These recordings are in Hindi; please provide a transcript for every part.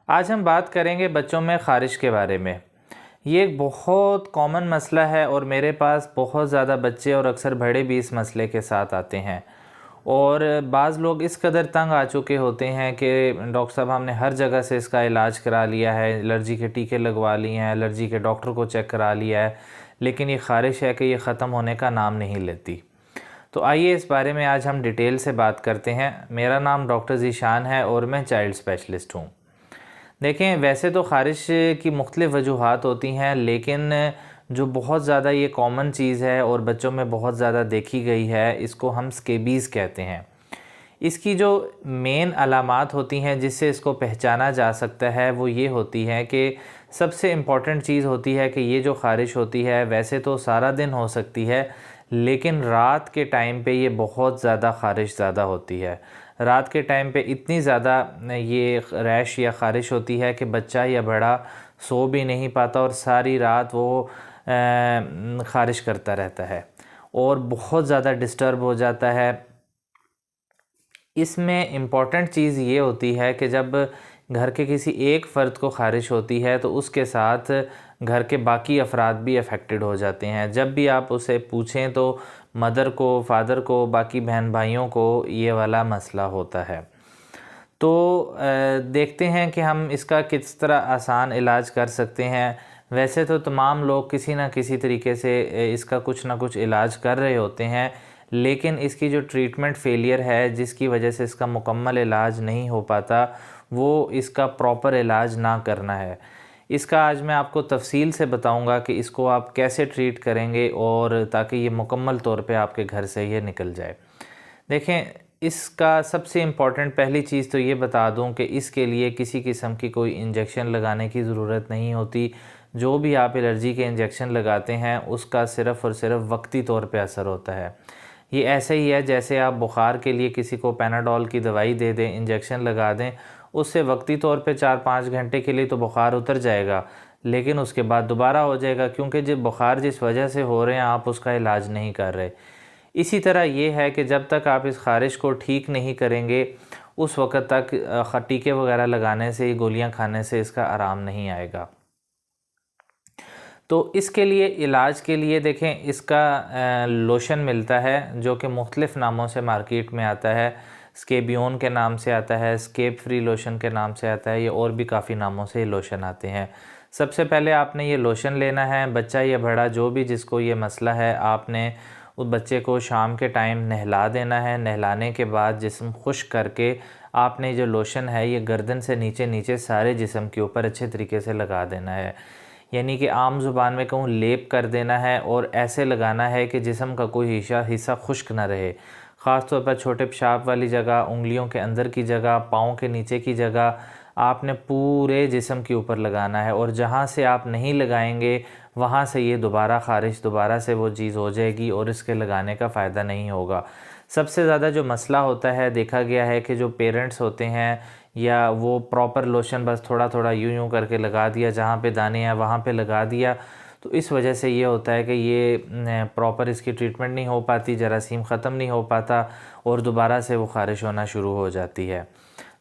आज हम बात करेंगे बच्चों में ख़ारिश के बारे में। ये एक बहुत कॉमन मसला है और मेरे पास बहुत ज़्यादा बच्चे और अक्सर बड़े भी इस मसले के साथ आते हैं। और बाज़ लोग इस कदर तंग आ चुके होते हैं कि डॉक्टर साहब हमने हर जगह से इसका इलाज करा लिया है, एलर्जी के टीके लगवा लिए हैं, एलर्जी के डॉक्टर को चेक करा लिया है, लेकिन ये ख़ारिश है कि ये ख़त्म होने का नाम नहीं लेती। तो आइए इस बारे में आज हम डिटेल से बात करते हैं। मेरा नाम डॉक्टर ज़ीशान है और मैं चाइल्ड स्पेशलिस्ट हूँ। देखें, वैसे तो ख़ारिश की मुख्तलिफ़ वजूहात होती हैं, लेकिन जो बहुत ज़्यादा ये कॉमन चीज़ है और बच्चों में बहुत ज़्यादा देखी गई है, इसको हम स्केबीज़ कहते हैं। इसकी जो मेन अलामात होती हैं जिससे इसको पहचाना जा सकता है वो ये होती है कि सबसे इम्पॉर्टेंट चीज़ होती है कि ये जो ख़ारिश होती है वैसे तो सारा दिन हो सकती है, लेकिन रात के टाइम पे ये बहुत ज़्यादा ख़ारिश ज़्यादा होती है। रात के टाइम पे इतनी ज़्यादा ये रैश या ख़ारिश होती है कि बच्चा या बड़ा सो भी नहीं पाता और सारी रात वो ख़ारिश करता रहता है और बहुत ज़्यादा डिस्टर्ब हो जाता है। इसमें इम्पॉर्टेंट चीज़ ये होती है कि जब घर के किसी एक फ़र्द को ख़ारिश होती है तो उसके साथ घर के बाकी अफराद भी अफेक्टेड हो जाते हैं। जब भी आप उसे पूछें तो मदर को, फ़ादर को, बाकी बहन भाइयों को ये वाला मसला होता है। तो देखते हैं कि हम इसका किस तरह आसान इलाज कर सकते हैं। वैसे तो तमाम लोग किसी न किसी तरीके से इसका कुछ ना कुछ इलाज कर रहे होते हैं, लेकिन इसकी जो ट्रीटमेंट फेलियर है जिसकी वजह से इसका मुकम्मल इलाज नहीं हो पाता, वो इसका प्रॉपर इलाज ना करना है। इसका आज मैं आपको तफ़सील से बताऊंगा कि इसको आप कैसे ट्रीट करेंगे और ताकि ये मुकम्मल तौर पे आपके घर से ये निकल जाए। देखें, इसका सबसे इम्पॉर्टेंट पहली चीज़ तो ये बता दूं कि इसके लिए किसी किस्म की कोई इंजेक्शन लगाने की ज़रूरत नहीं होती। जो भी आप एलर्जी के इंजेक्शन लगाते हैं उसका सिर्फ़ और सिर्फ वक्ती तौर पे असर होता है। ये ऐसे ही है जैसे आप बुखार के लिए किसी को पैनाडोल की दवाई दे दें, इंजेक्शन लगा दें, उससे वक्ती तौर पे 4-5 घंटे के लिए तो बुखार उतर जाएगा, लेकिन उसके बाद दोबारा हो जाएगा, क्योंकि जब बुखार जिस वजह से हो रहे हैं आप उसका इलाज नहीं कर रहे। इसी तरह ये है कि जब तक आप इस ख़ारिश को ठीक नहीं करेंगे उस वक़्त तक टीके वगैरह लगाने से, गोलियां खाने से इसका आराम नहीं आएगा। तो इसके लिए इलाज के लिए देखें, इसका लोशन मिलता है जो कि मुख्तलिफ़ नामों से मार्केट में आता है। स्केबियोन के नाम से आता है, स्केब फ्री लोशन के नाम से आता है, ये और भी काफ़ी नामों से ये लोशन आते हैं। सबसे पहले आपने ये लोशन लेना है। बच्चा या बड़ा जो भी जिसको ये मसला है, आपने उस बच्चे को शाम के टाइम नहला देना है। नहलाने के बाद जिस्म खुश्क करके आपने जो लोशन है ये गर्दन से नीचे नीचे सारे जिस्म के ऊपर अच्छे तरीके से लगा देना है। यानी कि आम ज़ुबान में कहूँ, लेप कर देना है और ऐसे लगाना है कि जिस्म का कोई हिस्सा खुश्क ना रहे। ख़ास तौर पर छोटे पेशाब वाली जगह, उंगलियों के अंदर की जगह, पाँव के नीचे की जगह आपने पूरे जिस्म के ऊपर लगाना है। और जहाँ से आप नहीं लगाएंगे वहाँ से ये दोबारा ख़ारिश दोबारा से वो चीज़ हो जाएगी और इसके लगाने का फ़ायदा नहीं होगा। सबसे ज़्यादा जो मसला होता है, देखा गया है कि जो पेरेंट्स होते हैं या वो प्रॉपर लोशन बस थोड़ा थोड़ा यूँ यूँ करके लगा दिया, जहाँ पे दाने हैं वहाँ पे लगा दिया, तो इस वजह से ये होता है कि ये प्रॉपर इसकी ट्रीटमेंट नहीं हो पाती, जरासीम ख़त्म नहीं हो पाता और दोबारा से वो ख़ारिश होना शुरू हो जाती है।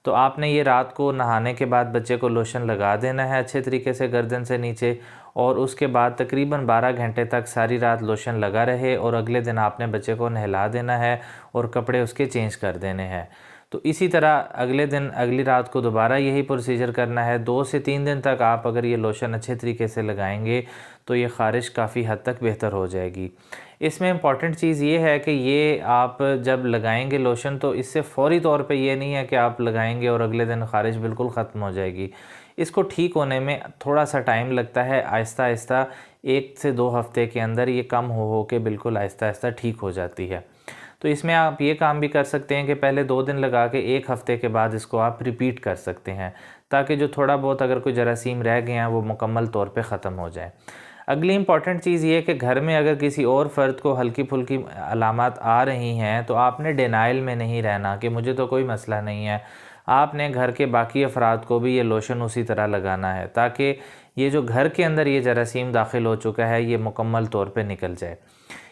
तो आपने ये रात को नहाने के बाद बच्चे को लोशन लगा देना है अच्छे तरीके से गर्दन से नीचे, और उसके बाद तकरीबन 12 घंटे तक सारी रात लोशन लगा रहे और अगले दिन आपने बच्चे को नहला देना है और कपड़े उसके चेंज कर देने हैं। तो इसी तरह अगले दिन अगली रात को दोबारा यही प्रोसीजर करना है। 2 से 3 दिन तक आप अगर ये लोशन अच्छे तरीके से लगाएंगे तो ये ख़ारिश काफ़ी हद तक बेहतर हो जाएगी। इसमें इम्पॉर्टेंट चीज़ ये है कि ये आप जब लगाएंगे लोशन तो इससे फ़ौरी तौर पे ये नहीं है कि आप लगाएंगे और अगले दिन ख़ारिश बिल्कुल ख़त्म हो जाएगी। इसको ठीक होने में थोड़ा सा टाइम लगता है। आहिस्ता आहिस्ता 1 से 2 हफ़्ते के अंदर ये कम हो के बिल्कुल आहिस्ता आहिस्ता ठीक हो जाती है। तो इसमें आप ये काम भी कर सकते हैं कि पहले 2 दिन लगा के 1 हफ़्ते के बाद इसको आप रिपीट कर सकते हैं, ताकि जो थोड़ा बहुत अगर कोई जरासीम रह गए हैं वो मुकम्मल तौर पे ख़त्म हो जाए। अगली इम्पॉर्टेंट चीज़ ये है कि घर में अगर किसी और फ़र्द को हल्की फुल्की अलामात आ रही हैं तो आपने डिनाइल में नहीं रहना कि मुझे तो कोई मसला नहीं है। आपने घर के बाकी अफराद को भी ये लोशन उसी तरह लगाना है, ताकि ये जो घर के अंदर ये जरासीम दाखिल हो चुका है ये मुकम्मल तौर पे निकल जाए।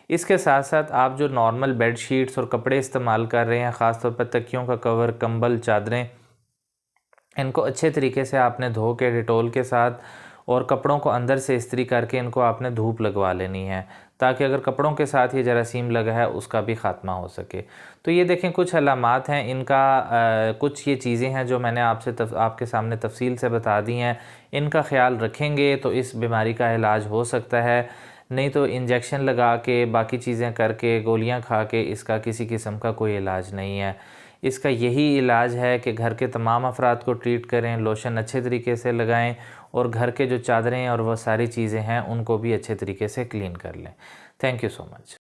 इसके साथ साथ आप जो नॉर्मल बेड शीट्स और कपड़े इस्तेमाल कर रहे हैं, ख़ास तौर पर तकियों का कवर, कंबल, चादरें, इनको अच्छे तरीके से आपने धो के डिटॉल के साथ और कपड़ों को अंदर से इस्त्री करके इनको आपने धूप लगवा लेनी है, ताकि अगर कपड़ों के साथ ये जरासीम लगा है उसका भी ख़ात्मा हो सके। तो ये देखें कुछ अलामात हैं इनका, कुछ ये चीज़ें हैं जो मैंने आपके सामने तफसील से बता दी हैं। इनका ख्याल रखेंगे तो इस बीमारी का इलाज हो सकता है, नहीं तो इंजेक्शन लगा के बाकी चीज़ें करके गोलियां खा के इसका किसी किस्म का कोई इलाज नहीं है। इसका यही इलाज है कि घर के तमाम अफराद को ट्रीट करें, लोशन अच्छे तरीके से लगाएं और घर के जो चादरें और वह सारी चीज़ें हैं उनको भी अच्छे तरीके से क्लीन कर लें। Thank you so much.